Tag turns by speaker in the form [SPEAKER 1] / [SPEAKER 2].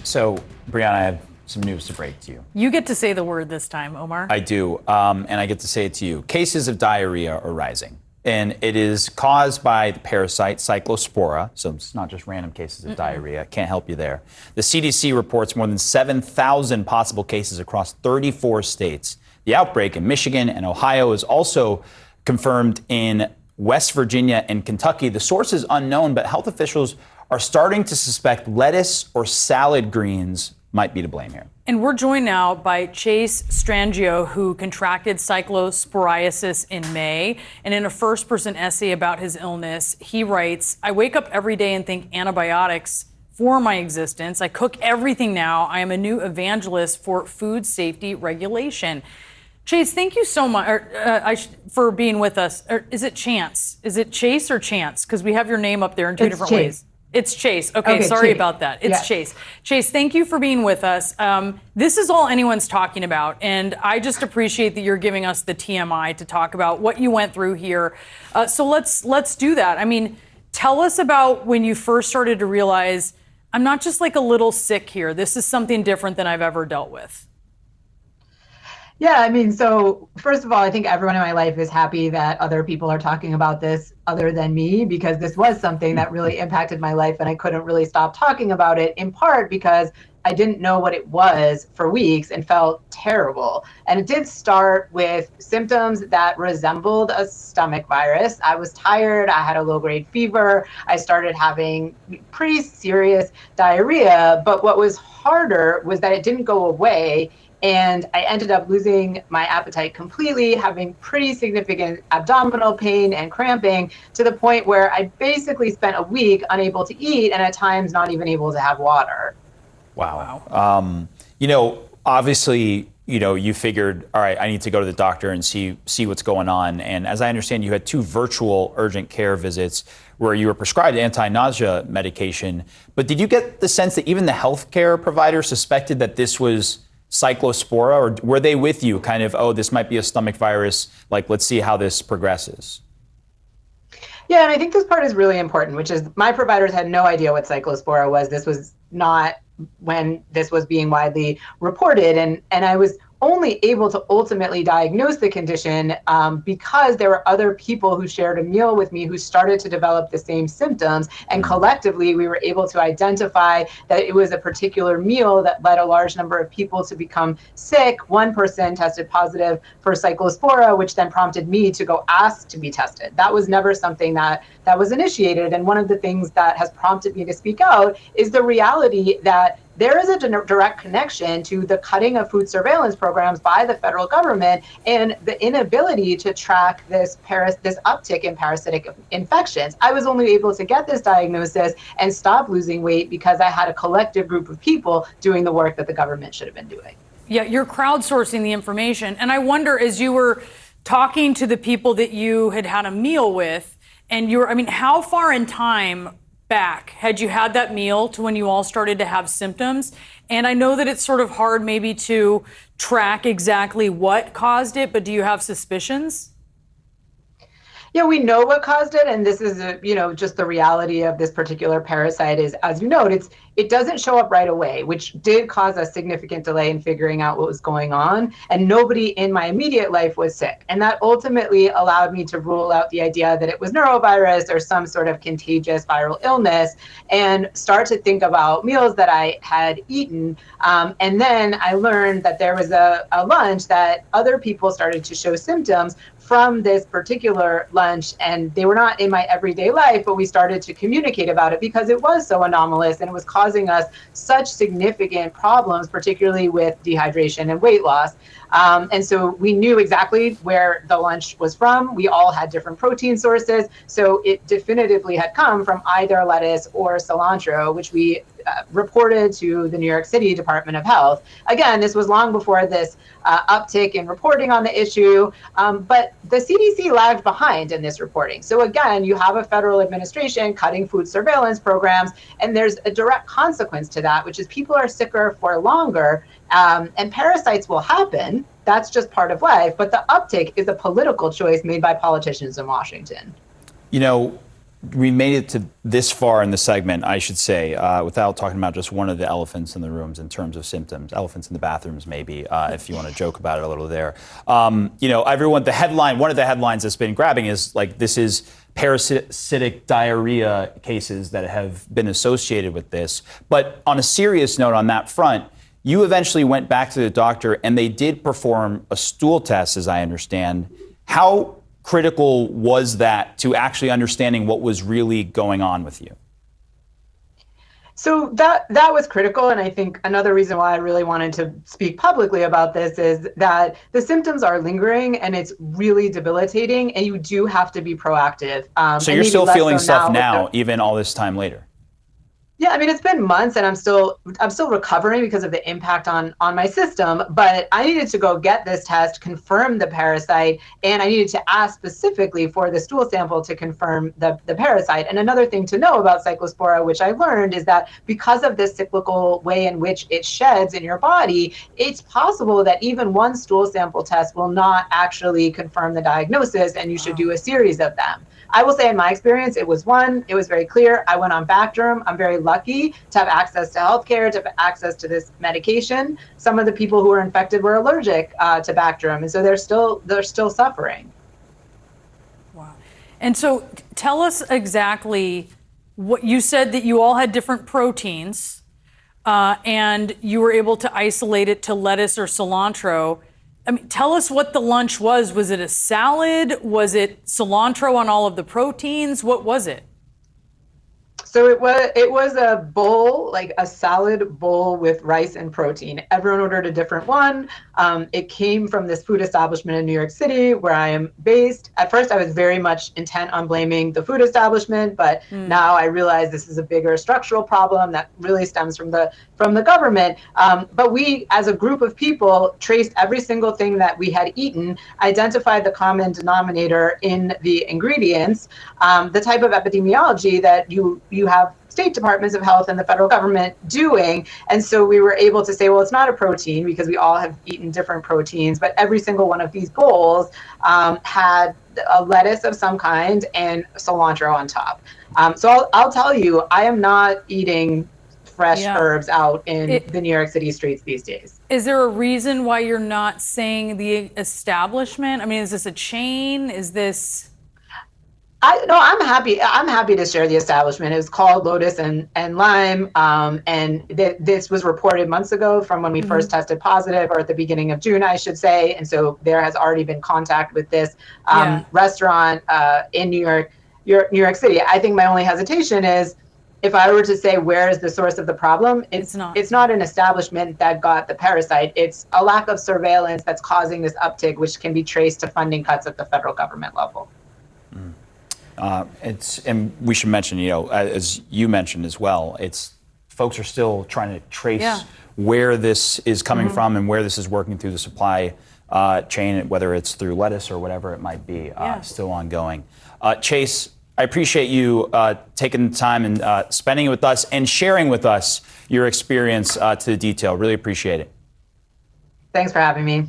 [SPEAKER 1] So, Brianna, I have some news to break to you.
[SPEAKER 2] You get to say the word this time, Omar.
[SPEAKER 1] I do, and I get to say it to you. Cases of diarrhea are rising, and it is caused by the parasite Cyclospora, so it's not just random cases of diarrhea. Can't help you there. The CDC reports more than 7,000 possible cases across 34 states. The outbreak in Michigan and Ohio is also confirmed in West Virginia and Kentucky. The source is unknown, but health officials are starting to suspect lettuce or salad greens might be to blame here.
[SPEAKER 2] And we're joined now by Chase Strangio, who contracted cyclosporiasis in May. And in a first-person essay about his illness, he writes, "I wake up every day and think antibiotics for my existence. I cook everything now. I am a new evangelist for food safety regulation." Chase, thank you so much for being with us. Is it Chance? Is it Chase or Chance? Because we have your name up there in two different ways. It's Chase. Okay, sorry Chase. About that. It's Chase. Chase, thank you for being with us. This is all anyone's talking about, and I just appreciate that you're giving us the TMI to talk about what you went through here. So let's do that. I mean, tell us about when you first started to realize, I'm not just like a little sick here. This is something different than I've ever dealt with.
[SPEAKER 3] Yeah, I mean, so first of all, I think everyone in my life is happy that other people are talking about this other than me, because this was something that really impacted my life and I couldn't really stop talking about it, in part because I didn't know what it was for weeks and felt terrible. And it did start with symptoms that resembled a stomach virus. I was tired, I had a low-grade fever, I started having pretty serious diarrhea, but what was harder was that it didn't go away. And I ended up losing my appetite completely, having pretty significant abdominal pain and cramping, to the point where I basically spent a week unable to eat and at times not even able to have water.
[SPEAKER 1] Wow. Obviously, you figured, all right, I need to go to the doctor and see what's going on. And as I understand, you had 2 virtual urgent care visits where you were prescribed anti-nausea medication. But did you get the sense that even the healthcare provider suspected that this was Cyclospora, or were they with you kind of, oh, this might be a stomach virus, like, let's see how this progresses?
[SPEAKER 3] Yeah, and I think this part is really important, which is my providers had no idea what Cyclospora was. This was not when this was being widely reported. And I was only able to ultimately diagnose the condition because there were other people who shared a meal with me who started to develop the same symptoms. And collectively, we were able to identify that it was a particular meal that led a large number of people to become sick. One person tested positive for Cyclospora, which then prompted me to go ask to be tested. That was never something that was initiated. And one of the things that has prompted me to speak out is the reality that there is a direct connection to the cutting of food surveillance programs by the federal government and the inability to track this uptick in parasitic infections. I was only able to get this diagnosis and stop losing weight because I had a collective group of people doing the work that the government should have been doing.
[SPEAKER 2] Yeah, you're crowdsourcing the information. And I wonder, as you were talking to the people that you had a meal with, and how far in time back had you had that meal to when you all started to have symptoms? And I know that it's sort of hard maybe to track exactly what caused it, but do you have suspicions?
[SPEAKER 3] Yeah, we know what caused it, and this is just the reality of this particular parasite is, as you note, it doesn't show up right away, which did cause a significant delay in figuring out what was going on. And nobody in my immediate life was sick. And that ultimately allowed me to rule out the idea that it was norovirus or some sort of contagious viral illness and start to think about meals that I had eaten. And then I learned that there was a lunch that other people started to show symptoms from this particular lunch, and they were not in my everyday life, but we started to communicate about it because it was so anomalous and it was causing us such significant problems, particularly with dehydration and weight loss. And so we knew exactly where the lunch was from. We all had different protein sources, so it definitively had come from either lettuce or cilantro, which we reported to the New York City Department of Health. Again, this was long before this uptick in reporting on the issue, but the CDC lagged behind in this reporting. So again, you have a federal administration cutting food surveillance programs, and there's a direct consequence to that, which is people are sicker for longer, and parasites will happen. That's just part of life, but the uptick is a political choice made by politicians in Washington.
[SPEAKER 1] we made it to this far in the segment, I should say, without talking about just one of the elephants in the rooms in terms of symptoms, elephants in the bathrooms, maybe, if you want to joke about it a little there. Everyone, one of the headlines that's been grabbing is like, this is parasitic diarrhea cases that have been associated with this. But on a serious note on that front, you eventually went back to the doctor and they did perform a stool test, as I understand. How critical was that to actually understanding what was really going on with you?
[SPEAKER 3] So that was critical, and I think another reason why I really wanted to speak publicly about this is that the symptoms are lingering and it's really debilitating, and you do have to be proactive.
[SPEAKER 1] So you're still feeling stuff now, even all this time later?
[SPEAKER 3] Yeah, I mean, it's been months and I'm still recovering because of the impact on my system, but I needed to go get this test, confirm the parasite, and I needed to ask specifically for the stool sample to confirm the parasite. And another thing to know about Cyclospora, which I learned, is that because of the cyclical way in which it sheds in your body, it's possible that even one stool sample test will not actually confirm the diagnosis, and you should do a series of them. I will say in my experience, it was one. It was very clear. I went on Bactrim. I'm very lucky to have access to healthcare, to have access to this medication. Some of the people who were infected were allergic to Bactrim, and so they're still suffering.
[SPEAKER 2] Wow. And so tell us exactly what you said, that you all had different proteins and you were able to isolate it to lettuce or cilantro. I mean, tell us what the lunch was. Was it a salad? Was it cilantro on all of the proteins? What was it?
[SPEAKER 3] So it was a bowl, like a salad bowl with rice and protein. Everyone ordered a different one. It came from this food establishment in New York City, where I am based. At first, I was very much intent on blaming the food establishment, but now I realize this is a bigger structural problem that really stems from the government. But we, as a group of people, traced every single thing that we had eaten, identified the common denominator in the ingredients, the type of epidemiology that you have state departments of health and the federal government doing. And so we were able to say, well, it's not a protein because we all have eaten different proteins, but every single one of these bowls had a lettuce of some kind and cilantro on top. So I'll tell you, I am not eating fresh herbs out in the New York City streets these days.
[SPEAKER 2] Is there a reason why you're not saying the establishment? I mean, is this a chain? Is this...
[SPEAKER 3] I'm happy to share the establishment. It was called Lotus and Lime, and this was reported months ago from when we first tested positive, or at the beginning of June, I should say. And so there has already been contact with this restaurant in New York City. I think my only hesitation is, if I were to say where is the source of the problem, it's not an establishment that got the parasite. It's a lack of surveillance that's causing this uptick, which can be traced to funding cuts at the federal government level.
[SPEAKER 1] And we should mention, as you mentioned as well, folks are still trying to trace where this is coming from and where this is working through the supply chain, whether it's through lettuce or whatever it might be, still ongoing. Chase, I appreciate you taking the time and spending it with us and sharing with us your experience to the detail. Really appreciate it.
[SPEAKER 3] Thanks for having me.